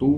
2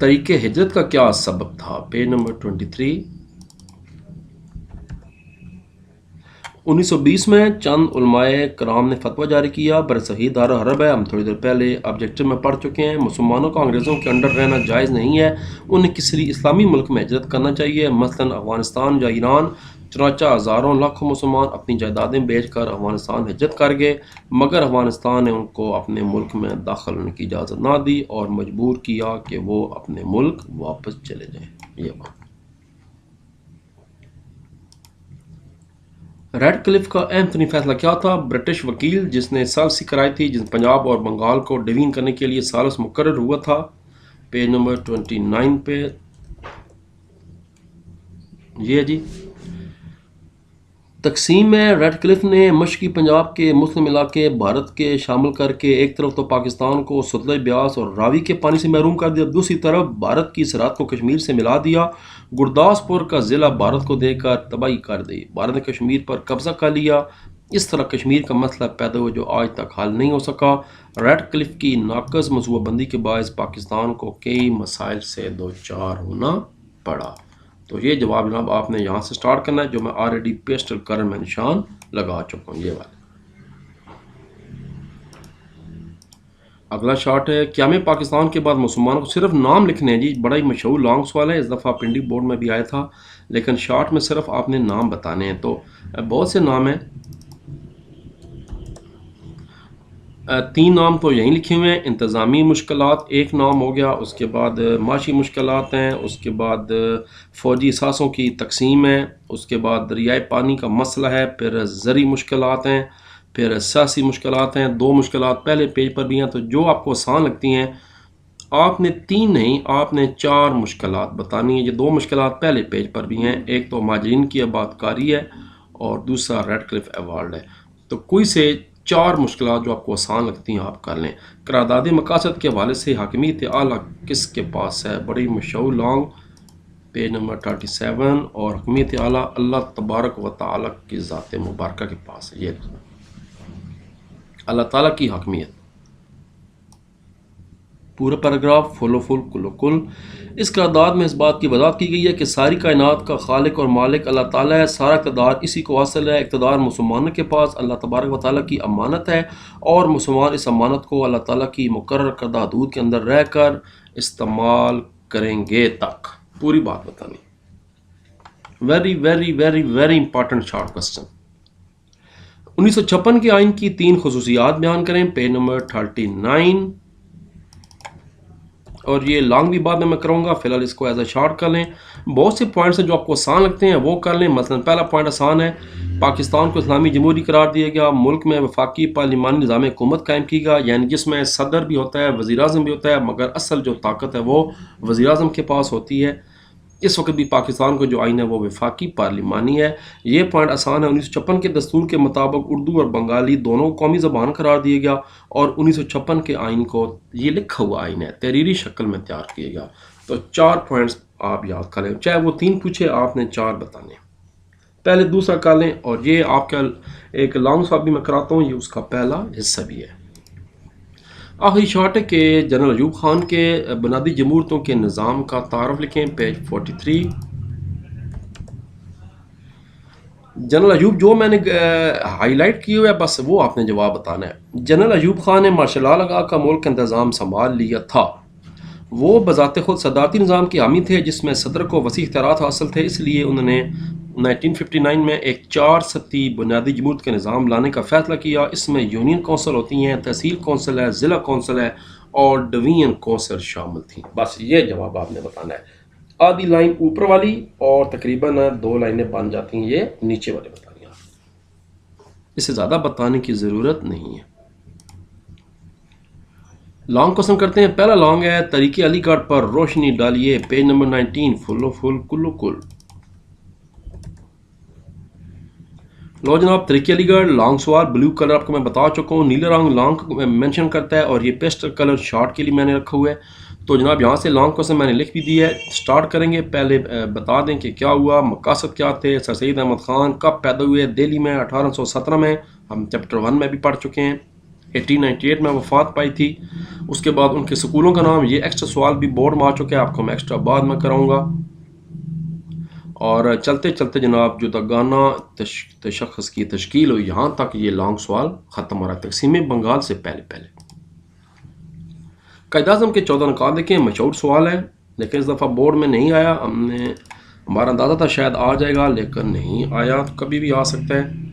طریق ہجرت کا کیا سبب تھا؟ Page number 23۔ 1920 میں چند علماء کرام نے فتویٰ جاری کیا، برصغیر دارالحرب ہے، ہم تھوڑی دیر پہلے آبجیکٹو میں پڑھ چکے ہیں، مسلمانوں کو انگریزوں کے انڈر رہنا جائز نہیں ہے، انہیں کسی اسلامی ملک میں ہجرت کرنا چاہیے، مثلا افغانستان یا ایران۔ چنانچہ ہزاروں لاکھوں مسلمان اپنی جائیدادیں بیچ کر افغانستان ہجرت کر گئے، مگر افغانستان نے ان کو اپنے ملک میں داخل ہونے کی اجازت نہ دی اور مجبور کیا کہ وہ اپنے ملک واپس چلے جائیں۔ یہ بات ریڈ کلف کا اہم ترین فیصلہ کیا تھا؟ برٹش وکیل جس نے سالسی کرائی تھی، جس پنجاب اور بنگال کو ڈوین کرنے کے لیے سالس مقرر ہوا تھا۔ پیج نمبر 29 پہ یہ جی تقسیم میں ریڈ کلف نے مشرقی پنجاب کے مسلم علاقے بھارت کے شامل کر کے ایک طرف تو پاکستان کو ستلج بیاس اور راوی کے پانی سے محروم کر دیا، دوسری طرف بھارت کی سرحد کو کشمیر سے ملا دیا، گرداسپور کا ضلع بھارت کو دے کر تباہی کر دی، بھارت نے کشمیر پر قبضہ کر لیا۔ اس طرح کشمیر کا مسئلہ پیدا ہوا جو آج تک حل نہیں ہو سکا۔ ریڈ کلف کی ناقص منصوبہ بندی کے باعث پاکستان کو کئی مسائل سے دوچار ہونا پڑا۔ تو یہ جواب جناب آپ نے یہاں سے سٹارٹ کرنا ہے، جو میں آلریڈی پیسٹل کلر میں نشان لگا چکا ہوں، یہ والا۔ اگلا شارٹ ہے، قیام پاکستان کے بعد مسلمانوں کو صرف نام لکھنے ہیں جی، بڑا ہی مشہور لانگ سوال ہے، اس دفعہ پنڈی بورڈ میں بھی آیا تھا، لیکن شارٹ میں صرف آپ نے نام بتانے ہیں۔ تو بہت سے نام ہیں، 3 نام تو یہیں لکھے ہوئے ہیں۔ انتظامی مشکلات ایک نام ہو گیا، اس کے بعد معاشی مشکلات ہیں، اس کے بعد فوجی اثاثوں کی تقسیم ہے، اس کے بعد دریائے پانی کا مسئلہ ہے، پھر زرعی مشکلات ہیں، پھر سیاسی مشکلات ہیں۔ 2 مشکلات پہلے پیج پر بھی ہیں، تو جو آپ کو آسان لگتی ہیں آپ نے 3 نہیں، آپ نے 4 مشکلات بتانی ہیں۔ یہ 2 مشکلات پہلے پیج پر بھی ہیں، ایک تو مہاجرین کی آباد کاری ہے اور دوسرا ریڈ کلف ایوارڈ ہے۔ تو کوئی سے 4 مشکلات جو آپ کو آسان لگتی ہیں آپ کر لیں۔ قرارداد مقاصد کے حوالے سے حاکمیت اعلیٰ کس کے پاس ہے؟ بڑی مشہور لانگ، پیج نمبر 37، اور حکمیت اعلیٰ اللہ تبارک و تعالیٰ کی ذات مبارکہ کے پاس ہے۔ یہ اللہ تعالیٰ کی حاکمیت، پورا پیراگراف فل و فل کل و کل۔ اس قرارداد میں اس بات کی وضاحت کی گئی ہے کہ ساری کائنات کا خالق اور مالک اللہ تعالیٰ ہے، سارا اقتدار اسی کو حاصل ہے، اقتدار مسلمانوں کے پاس اللہ تبارک و تعالیٰ کی امانت ہے، اور مسلمان اس امانت کو اللہ تعالیٰ کی مقرر کردہ حدود کے اندر رہ کر استعمال کریں گے تک۔ پوری بات بتانی، very very very very important short question. 1956 کے آئین کی 3 خصوصیات بیان کریں، پیج نمبر 39، اور یہ لانگ بھی بعد میں کروں گا، فی الحال اس کو ایز اے شارٹ کر لیں۔ بہت سے پوائنٹس ہیں جو آپ کو آسان لگتے ہیں وہ کر لیں۔ مثلا پہلا پوائنٹ آسان ہے، پاکستان کو اسلامی جمہوری قرار دیا گیا، ملک میں وفاقی پارلیمانی نظام حکومت قائم کی گیا، یعنی جس میں صدر بھی ہوتا ہے، وزیر اعظم بھی ہوتا ہے، مگر اصل جو طاقت ہے وہ وزیر اعظم کے پاس ہوتی ہے۔ اس وقت بھی پاکستان کو جو آئین ہے وہ وفاقی پارلیمانی ہے۔ یہ پوائنٹ آسان ہے۔ 1956 کے دستور کے مطابق اردو اور بنگالی دونوں قومی زبان قرار دیا گیا، اور 1956 کے آئین کو، یہ لکھا ہوا آئین ہے، تحریری شکل میں تیار کیا گیا۔ تو 4 پوائنٹس آپ یاد کر لیں، چاہے وہ 3 پوچھے، آپ نے 4 بتانے۔ پہلے دوسرا کر لیں، اور یہ آپ کا ایک لانگ سوال بھی میں کراتا ہوں، یہ اس کا پہلا حصہ بھی ہے۔ آخری شارٹ ہے کہ جنرل ایوب خان کے بنیادی جمہوریتوں کے نظام کا تعارف لکھیں، پیج 43۔ جنرل ایوب جو میں نے ہائی لائٹ کی ہوئے ہے بس وہ آپ نے جواب بتانا ہے۔ جنرل ایوب خان نے مارشل لا لگا کر ملک کا انتظام سنبھال لیا تھا۔ وہ بذات خود صدارتی نظام کے حامی تھے جس میں صدر کو وسیع اختیارات حاصل تھے، اس لیے انہوں نے 1959 میں ایک 4 سطحی بنیادی جمہوریت کا نظام لانے کا فیصلہ کیا۔ اس میں یونین کونسل ہوتی ہیں، تحصیل کونسل ہے، ضلع کونسل ہے، اور ڈویژن کونسل شامل تھیں۔ بس یہ جواب آپ نے بتانا ہے۔ آدھی لائن اوپر والی اور تقریباً 2 لائنیں بن جاتی ہیں، یہ نیچے والے بتانی ہیں، اسے زیادہ بتانے کی ضرورت نہیں ہے۔ لانگ کوسچن کرتے ہیں۔ پہلا لانگ ہے، طریق علی گڑھ پر روشنی ڈالیے، پیج نمبر 19، فل و فل کل و کل۔ لو جناب، طریق علی گڑھ لانگ سوال، بلیو کلر آپ کو میں بتا چکا ہوں، نیلا رنگ لانگ مینشن کرتا ہے، اور یہ پیسٹل کلر شارٹ کے لیے میں نے رکھا ہوا ہے۔ تو جناب یہاں سے لانگ کوسچن میں نے لکھ بھی دی ہے، سٹارٹ کریں گے۔ پہلے بتا دیں کہ کیا ہوا، مقاصد کیا تھے، سر سید احمد خان کب پیدا ہوئے، دہلی میں 1817 میں، ہم چیپٹر 1 میں بھی پڑھ چکے ہیں۔ 1898 میں وفات پائی تھی۔ اس کے بعد ان کے سکولوں کا نام. یہ ایکسٹرا سوال بھی بورڈ میں آ چکے ہیں, آپ کو میں ایکسٹرا بعد میں کراؤں گا. اور چلتے چلتے جناب جداگانہ تشخص کی تشکیل ہوئی, یہاں تک یہ لانگ سوال ختم ہو رہا ہے تقسیم بنگال سے پہلے. قائد اعظم کے 14 نکات دیکھیں, مشہور سوال ہے لیکن اس دفعہ بورڈ میں نہیں آیا. ہمارا اندازہ تھا شاید آ جائے گا لیکن نہیں آیا, کبھی بھی آ سکتا ہے.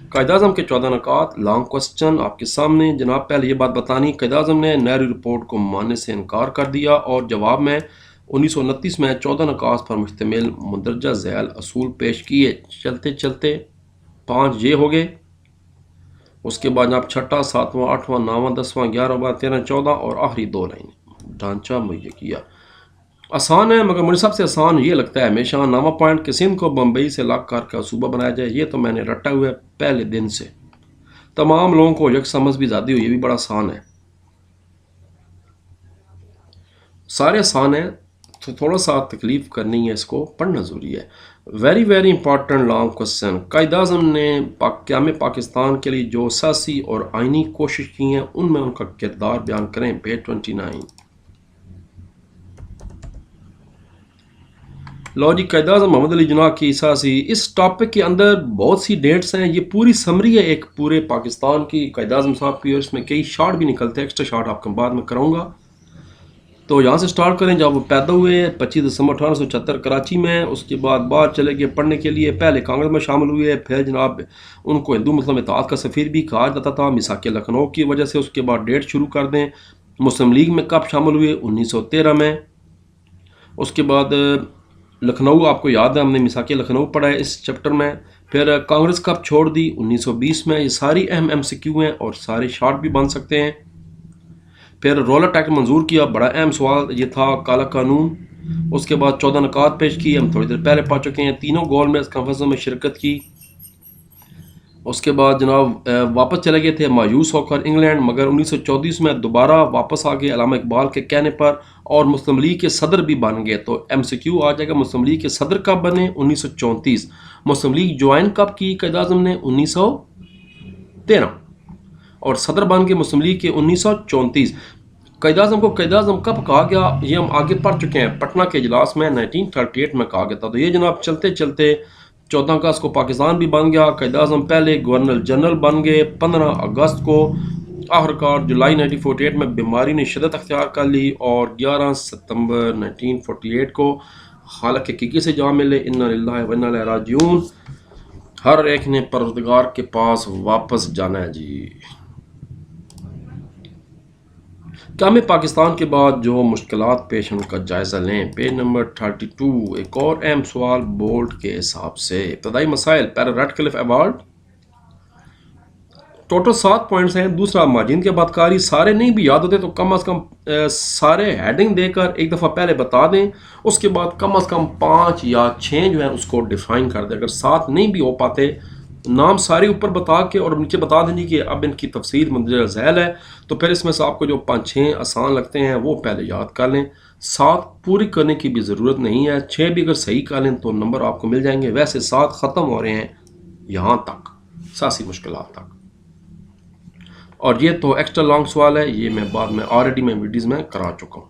قائد اعظم کے 14 نکات, لانگ کوسچن آپ کے سامنے. جناب پہلے یہ بات بتانی, قائد اعظم نے نہرو رپورٹ کو ماننے سے انکار کر دیا اور جواب میں 1929 میں 14 نکات پر مشتمل مندرجہ ذیل اصول پیش کیے. چلتے چلتے 5 یہ ہو گئے. اس کے بعد جناب 6واں 7واں 8واں 9واں 10واں 11واں 13 14 اور آخری 2 لائنیں ڈھانچہ مہیا کیا. آسان ہے مگر مجھے سب سے آسان یہ لگتا ہے ہمیشہ 9واں پوائنٹ کہ سندھ کو بمبئی سے الگ کر کے صوبہ بنایا جائے. یہ تو میں نے رٹا ہوا ہے پہلے دن سے, تمام لوگوں کو یک سمجھ بھی زیادہ ہوئی, یہ بھی بڑا آسان ہے. سارے آسان ہیں تو تھوڑا سا تکلیف کرنی ہے, اس کو پڑھنا ضروری ہے. Very very important long question. Quaid Azam نے قیام پاکستان کے لیے جو سیاسی اور آئینی کوشش کی ہیں ان میں ان کا کردار بیان کریں. پیج 29. لو جی, قائد اعظم محمد علی جناح کی سیاسی, اس ٹاپک کے اندر بہت سی ڈیٹس ہیں. یہ پوری سمری ہے ایک پورے پاکستان کی قائد اعظم صاحب کی, اور اس میں کئی شارٹ بھی نکلتے ہیں, ایکسٹرا شارٹ آپ کو بعد میں کراؤں گا. تو یہاں سے سٹارٹ کریں جب وہ پیدا ہوئے 25 دسمبر 1876 کراچی میں. اس کے بعد باہر چلے گئے پڑھنے کے لیے, پہلے کانگریس میں شامل ہوئے, پھر جناب ان کو ہندو مسلم اتحاد کا سفیر بھی کہا جاتا تھا میثاق لکھنؤ کی وجہ سے. اس کے بعد ڈیٹ شروع کر دیں, مسلم لیگ میں کب شامل ہوئے 1913 میں. اس کے بعد لکھنؤ آپ کو یاد ہے, ہم نے میثاق لکھنؤ پڑھا ہے اس چیپٹر میں. پھر کانگریس کب چھوڑ دی 1920 میں. یہ ساری اہم MCQ ہیں اور سارے شارٹ بھی بن سکتے ہیں. پھر رولٹ ایکٹ منظور کیا, بڑا اہم سوال یہ تھا, کالا قانون. اس کے بعد 14 نکات پیش کی, ہم تھوڑی دیر پہلے پا چکے ہیں. تینوں گول میز کانفرنسوں میں شرکت کی. اس کے بعد جناب واپس چلے گئے تھے مایوس ہو کر انگلینڈ, مگر 1934 میں دوبارہ واپس آ گئے علامہ اقبال کے کہنے پر, اور مسلم لیگ کے صدر بھی بن گئے. تو MCQ آ جائے گا, مسلم لیگ کے صدر کب بنے 1934. مسلم لیگ جوائن کب کی قائد اعظم نے 1913, اور صدر بن کے مسلم لیگ کے 1934. قائد اعظم کو قائد اعظم کب کہا گیا یہ ہم آگے پڑھ چکے ہیں, پٹنہ کے اجلاس میں 1938 میں کہا گیا تھا. تو یہ جناب چلتے چلتے 14 اگست کو پاکستان بھی بن گیا. قائد اعظم پہلے گورنر جنرل بن گئے 15 اگست کو. آخرکار جولائی 1948 میں بیماری نے شدت اختیار کر لی, اور 11 ستمبر 1948 کو خالق حقیقی سے جا ملے. انا للہ و انا الیہ راجعون. ہر ایک نے پروردگار کے پاس واپس جانا ہے جی. قیام پاکستان کے بعد جو مشکلات پیش ہیں ان کا جائزہ لیں. Page number 32. ایک اور اہم سوال بولٹ کے حساب سے. ابتدائی مسائل, پہلا ریڈ کلف ایوارڈ, ٹوٹل 7 پوائنٹس ہیں. دوسرا ماجین کے بدکاری, سارے نہیں بھی یاد ہوتے تو کم از کم سارے ہیڈنگ دے کر ایک دفعہ پہلے بتا دیں, اس کے بعد کم از کم 5 یا 6 جو ہیں اس کو ڈیفائن کر دیں. اگر 7 نہیں بھی ہو پاتے, نام سارے اوپر بتا کے اور نیچے بتا دیں کہ اب ان کی تفصیل مندرجہ ذیل ہے, تو پھر اس میں سے آپ کو جو 5-6 آسان لگتے ہیں وہ پہلے یاد کر لیں. 7 پوری کرنے کی بھی ضرورت نہیں ہے, 6 بھی اگر صحیح کر لیں تو نمبر آپ کو مل جائیں گے. ویسے 7 ختم ہو رہے ہیں یہاں تک, سیاسی مشکلات تک. اور یہ تو ایکسٹرا لانگ سوال ہے, یہ میں بعد میں آلریڈی میں ویڈیوز میں کرا چکا ہوں.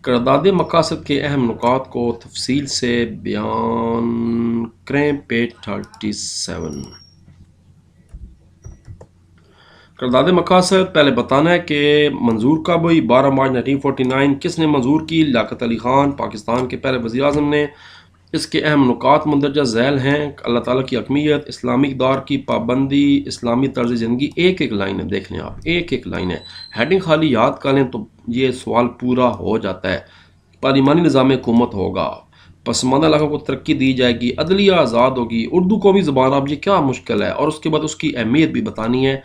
قرارداد مقاصد کے اہم نکات کو تفصیل سے بیان کریں. پیج 37. قرارداد مقاصد پہلے بتانا ہے کہ منظور کب ہوئی. 12 مارچ 1949. کس نے منظور کی؟ لیاقت علی خان, پاکستان کے پہلے وزیر اعظم نے. اس کے اہم نکات مندرجہ ذیل ہیں. اللہ تعالیٰ کی حکمیت, اسلامی اقدار کی پابندی, اسلامی طرز زندگی. ایک ایک لائن ہے, دیکھ لیں آپ, ایک ایک لائن ہے. ہیڈنگ خالی یاد کر لیں تو یہ سوال پورا ہو جاتا ہے. پارلیمانی نظام حکومت ہوگا, پسماندہ علاقوں کو ترقی دی جائے گی, عدلیہ آزاد ہوگی, اردو قومی زبان. اب یہ کیا مشکل ہے, اور اس کے بعد اس کی اہمیت بھی بتانی ہے.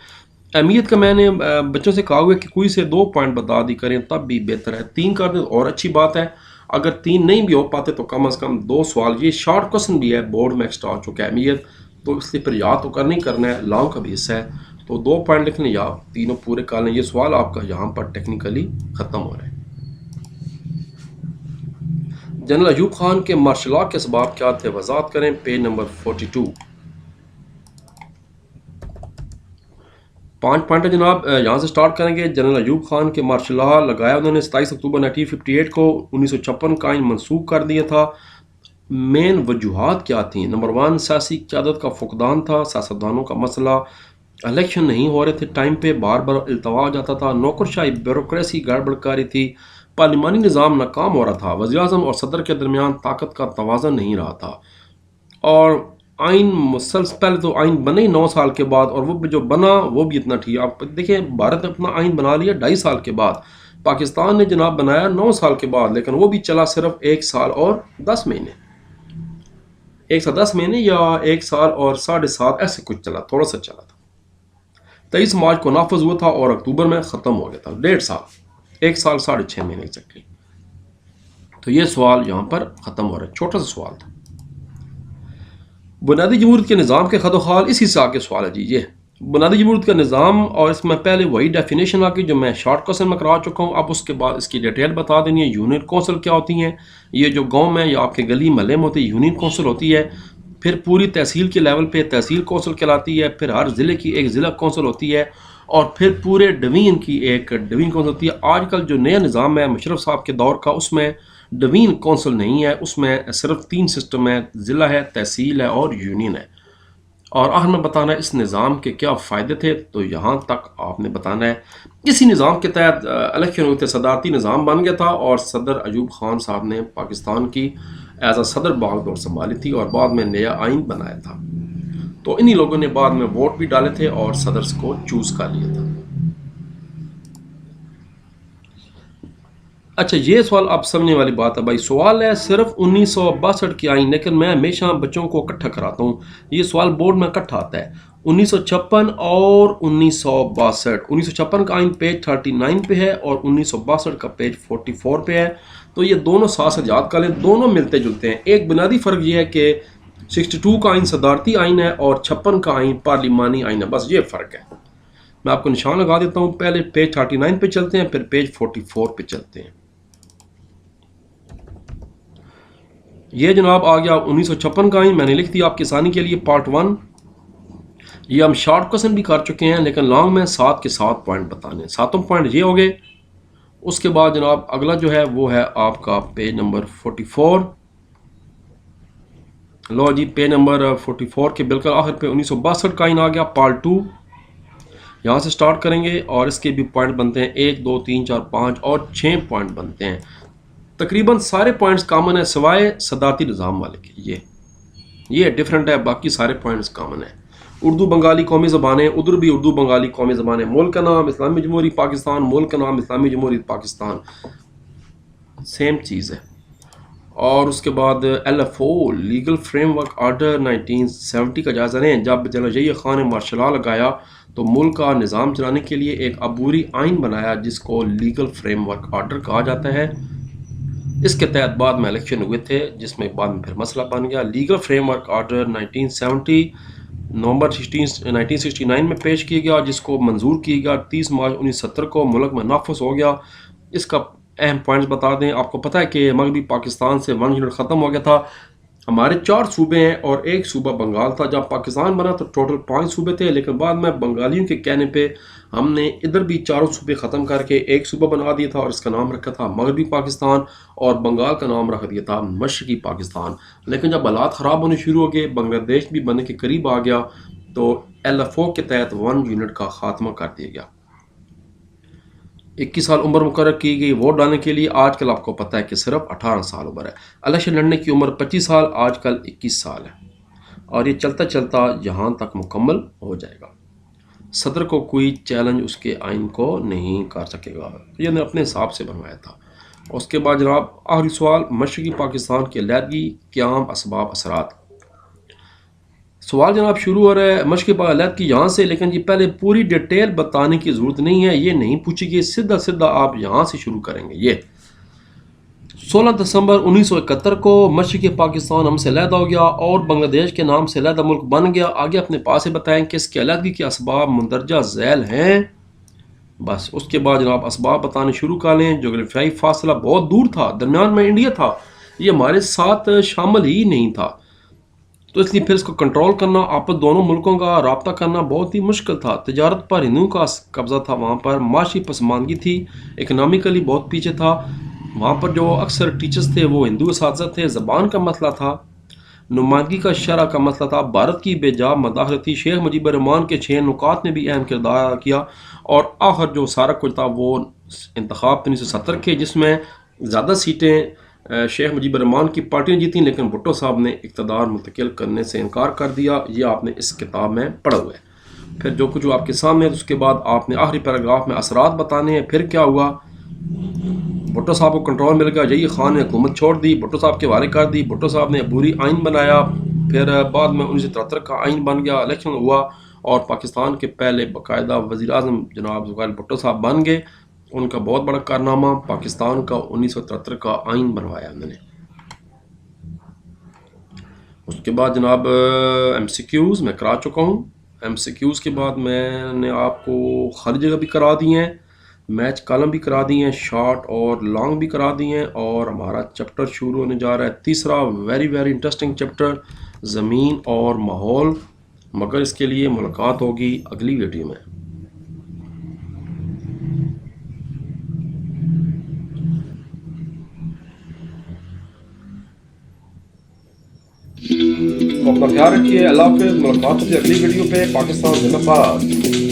اہمیت کا میں نے بچوں سے کہا ہوا ہے کہ کوئی سے 2 پوائنٹ بتا دی کریں تب بھی بہتر ہے. 3 کر دیں اور اچھی بات ہے. اگر 3 نہیں بھی ہو پاتے تو کم از کم 2 سوال. یہ شارٹ کوسچن بھی ہے, بورڈ میں ایکسٹرا آ چکا ہے اہمیت, تو اس لیے پھر یاد تو کرنا ہی کرنا ہے, لانگ کا بھی حصہ ہے. تو 2 پوائنٹ لکھ لیں یا تینوں پورے کر لیں. یہ سوال آپ کا یہاں پر ٹیکنیکلی ختم ہو رہا ہے. جنرل ایوب خان کے مارشل لاء کے اسباب کیا تھے, وضاحت کریں. Page number 42. 5 پوائنٹ ہے جناب، یہاں سے سٹارٹ کریں گے۔ جنرل ایوب خان کے مارشل لا لگایا انہوں نے 27 اکتوبر 1958 کو، 1956 کا آئین منسوخ کر دیا تھا۔ مین وجوہات کیا تھیں؟ نمبر 1 سیاسی قیادت کا فقدان تھا، سیاستدانوں کا مسئلہ، الیکشن نہیں ہو رہے تھے ٹائم پہ، بار بار التوا ہو جاتا تھا، نوکرشاہی بیوروکریسی گڑبڑ کاری تھی، پارلیمانی نظام ناکام ہو رہا تھا، وزیر اعظم اور صدر کے درمیان طاقت کا توازن نہیں رہا تھا، اور آئین مسلسل پہلے تو آئین بنے ہی 9 سال کے بعد، اور وہ جو بنا وہ بھی اتنا ٹھیک۔ آپ دیکھیں بھارت نے اپنا آئین بنا لیا 2.5 سال کے بعد، پاکستان نے جناب بنایا 9 سال کے بعد، لیکن وہ بھی چلا صرف 1 سال اور 10 مہینے، 1 سال 10 مہینے یا 1 سال اور 7.5 ایسے کچھ چلا، تھوڑا سا چلا تھا۔ 23 مارچ کو نافذ ہوا تھا اور اکتوبر میں ختم ہو گیا تھا، 1.5 سال، 1 سال 6.5 مہینے ایگزیکٹلی۔ تو یہ سوال یہاں پر ختم ہو رہا ہے، چھوٹا سا سوال تھا۔ بنیادی جمہوریت کے نظام کے خط و خال اسی سے آگے سوال ہے جی، یہ بنیادی جمہوریت کا نظام، اور اس میں پہلے وہی ڈیفینیشن آ گئی جو میں شارٹ کوسچن میں کرا چکا ہوں، اب اس کے بعد اس کی ڈیٹیل بتا دینی ہے۔ یونین کونسل کیا ہوتی ہیں؟ یہ جو گاؤں میں یا آپ کے گلی محلے میں ہوتی ہے یونین کونسل ہوتی ہے، پھر پوری تحصیل کے لیول پہ تحصیل کونسل کہلاتی ہے، پھر ہر ضلع کی ایک ضلع کونسل ہوتی ہے، اور پھر پورے ڈوین کی ایک ڈوین کونسل ہوتی ہے۔ آج کل جو نیا نظام ہے مشرف صاحب کے دور کا، اس میں ڈوین کونسل نہیں ہے، اس میں صرف 3 سسٹم ہے، ضلع ہے، تحصیل ہے اور یونین ہے۔ اور آخر میں بتانا ہے اس نظام کے کیا فائدے تھے، تو یہاں تک آپ نے بتانا ہے۔ اسی نظام کے تحت الیکشن ہوئے تھے، صدارتی نظام بن گیا تھا، اور صدر ایوب خان صاحب نے پاکستان کی ایز اے صدر باغ دور سنبھالی تھی، اور بعد میں نیا آئین بنایا تھا۔ تو انہی لوگوں نے بعد میں ووٹ بھی ڈالے تھے اور صدر کو چوز کر لیا تھا۔ اچھا یہ سوال آپ سمجھنے والی بات ہے بھائی، سوال ہے صرف 1962 کی آئین، لیکن میں ہمیشہ بچوں کو اکٹھا کراتا ہوں، یہ سوال بورڈ میں اکٹھا آتا ہے۔ 1956 اور 1962، 1956 کا آئین پیج 39 پہ ہے اور 1962 کا پیج 44 پہ ہے، تو یہ دونوں ساتھ ساتھ یاد کر لیں، دونوں ملتے جلتے ہیں۔ ایک بنیادی فرق یہ ہے کہ 62 کا آئین صدارتی آئین ہے اور 56 کا آئین پارلیمانی آئین ہے، بس یہ فرق ہے۔ میں آپ کو نشان لگا دیتا ہوں، پہلے پیج 39 پہ چلتے ہیں، پھر پیج 44 پہ چلتے ہیں۔ یہ جناب آ گیا 1956 کا آئین، میں نے لکھ دیا آپ کی آسانی کے لیے پارٹ 1۔ یہ ہم شارٹ کوسچن بھی کر چکے ہیں، لیکن لانگ میں 7 کے 7 پوائنٹ بتانے ہیں۔ 7 پوائنٹ یہ ہو گئے۔ اس کے بعد جناب اگلا جو ہے وہ ہے آپ کا پیج نمبر 44۔ لو جی پیج نمبر 44 کے بالکل آخر پہ 1962 کا آئین آ گیا پارٹ 2۔ یہاں سے سٹارٹ کریں گے اور اس کے بھی پوائنٹ بنتے ہیں 1 2 3 4 5 اور 6 پوائنٹ بنتے ہیں۔ تقریباً سارے پوائنٹس کامن ہیں سوائے صدارتی نظام والے کے، یہ ڈیفرنٹ ہے، باقی سارے پوائنٹس کامن ہیں۔ اردو بنگالی قومی زبانیں، ادھر بھی اردو بنگالی قومی زبانیں، ملک کا نام اسلامی جمہوریہ پاکستان، ملک کا نام اسلامی جمہوریہ پاکستان، سیم چیز ہے۔ اور اس کے بعد LFO legal frame work order 1970 کا جائزہ لیں۔ جب جنرل یحییٰ خان نے مارشل لا لگایا تو ملک کا نظام چلانے کے لیے ایک عبوری آئین بنایا جس کو لیگل فریم ورک آرڈر کہا جاتا ہے۔ اس کے تحت بعد میں الیکشن ہوئے تھے جس میں بعد میں پھر مسئلہ بن گیا۔ لیگل فریم ورک آرڈر 1970 نومبر 1969 میں پیش کیا گیا، جس کو منظور کیا گیا 30 مارچ 1970 کو، ملک میں نافذ ہو گیا۔ اس کا اہم پوائنٹس بتا دیں، آپ کو پتہ ہے کہ مغربی پاکستان سے 1 یونٹ ختم ہو گیا تھا، ہمارے 4 صوبے ہیں اور 1 صوبہ بنگال تھا۔ جب پاکستان بنا تو ٹوٹل 5 صوبے تھے، لیکن بعد میں بنگالیوں کے کہنے پہ ہم نے ادھر بھی 4 صوبے ختم کر کے 1 صوبہ بنا دیا تھا، اور اس کا نام رکھا تھا مغربی پاکستان، اور بنگال کا نام رکھ دیا تھا مشرقی پاکستان۔ لیکن جب حالات خراب ہونے شروع ہو گئے، بنگلہ دیش بھی بننے کے قریب آ گیا، تو LFO کے تحت 1 یونٹ کا خاتمہ کر دیا گیا۔ 21 سال عمر مقرر کی گئی ووٹ ڈالنے کے لیے۔ آج کل آپ کو پتہ ہے کہ صرف 18 سال عمر ہے۔ الیکشن لڑنے کی عمر 25 سال، آج کل 21 سال ہے، اور یہ چلتا چلتا یہاں تک مکمل ہو جائے گا۔ صدر کو کوئی چیلنج اس کے آئین کو نہیں کر سکے گا، یہ نے اپنے حساب سے بنوایا تھا۔ اس کے بعد جناب آخری سوال، مشرقی پاکستان کی علیحدگی کے عام اسباب اثرات۔ سوال جناب شروع ہو رہا ہے مشرقی علیحدگی یہاں سے، لیکن یہ پہلے پوری ڈیٹیل بتانے کی ضرورت نہیں ہے، یہ نہیں پوچھی گئی، سیدھا آپ یہاں سے شروع کریں گے۔ یہ 16 دسمبر 1971 کو مشرقی پاکستان ہم سے علیحدہ ہو گیا اور بنگلہ دیش کے نام سے علیحدہ ملک بن گیا۔ آگے اپنے پاس سے بتائیں کہ اس کی علیحدگی کے اسباب مندرجہ ذیل ہیں، بس اس کے بعد جناب اسباب بتانے شروع کر لیں۔ جغرافیائی فاصلہ بہت دور تھا، درمیان میں انڈیا تھا، یہ ہمارے ساتھ شامل ہی نہیں تھا، تو اس لیے پھر اس کو کنٹرول کرنا، آپس دونوں ملکوں کا رابطہ کرنا بہت ہی مشکل تھا. تجارت پر ہندوؤں کا قبضہ تھا وہاں پر، معاشی پسماندگی تھی، اکنامیکلی بہت پیچھے تھا. وہاں پر جو اکثر ٹیچرز تھے وہ ہندو اساتذہ تھے. زبان کا مسئلہ تھا، نمائندگی کا شرح کا مسئلہ تھا، بھارت کی بے جا مداخلت تھی. شیخ مجیب الرحمان کے 6 نکات نے بھی اہم کردار ادا کیا. اور آخر جو سارا کچھ تھا وہ انتخاب 1970 کے، جس میں زیادہ سیٹیں شیخ مجیب الرحمان کی پارٹی نے جیتیں، لیکن بھٹو صاحب نے اقتدار منتقل کرنے سے انکار کر دیا. یہ آپ نے اس کتاب میں پڑھا ہوا ہے. پھر جو کچھ آپ کے سامنے ہے، اس کے بعد آپ نے آخری پیراگراف میں اثرات بتانے ہیں. پھر کیا ہوا؟ بھٹو صاحب کو کنٹرول مل گیا، جئی خان نے حکومت چھوڑ دی، بھٹو صاحب کے حوالے کر دی. بھٹو صاحب نے عبوری آئین بنایا. پھر بعد میں 1973 کا آئین بن گیا، الیکشن ہوا اور پاکستان کے پہلے باقاعدہ وزیر اعظم جناب ذوالفقار بھٹو صاحب بن گئے. ان کا بہت بڑا کارنامہ پاکستان کا 1973 کا آئین بنوایا انہوں نے. اس کے بعد جناب ایم سی کیوز میں کرا چکا ہوں. ایم سی کیوز کے بعد میں نے آپ کو خالی جگہ بھی کرا دی ہیں، میچ کالم بھی کرا دی ہیں، شارٹ اور لانگ بھی کرا دی ہیں. اور ہمارا چیپٹر شروع ہونے جا رہا ہے تیسرا، ویری ویری انٹرسٹنگ چیپٹر، زمین اور ماحول. مگر اس کے لیے ملاقات ہوگی اگلی ویڈیو میں. تو اپنا خیال رکھیے، اللہ حافظ. ملاقات ہوتی ہے اگلی ویڈیو پہ. پاکستان زندہ باد.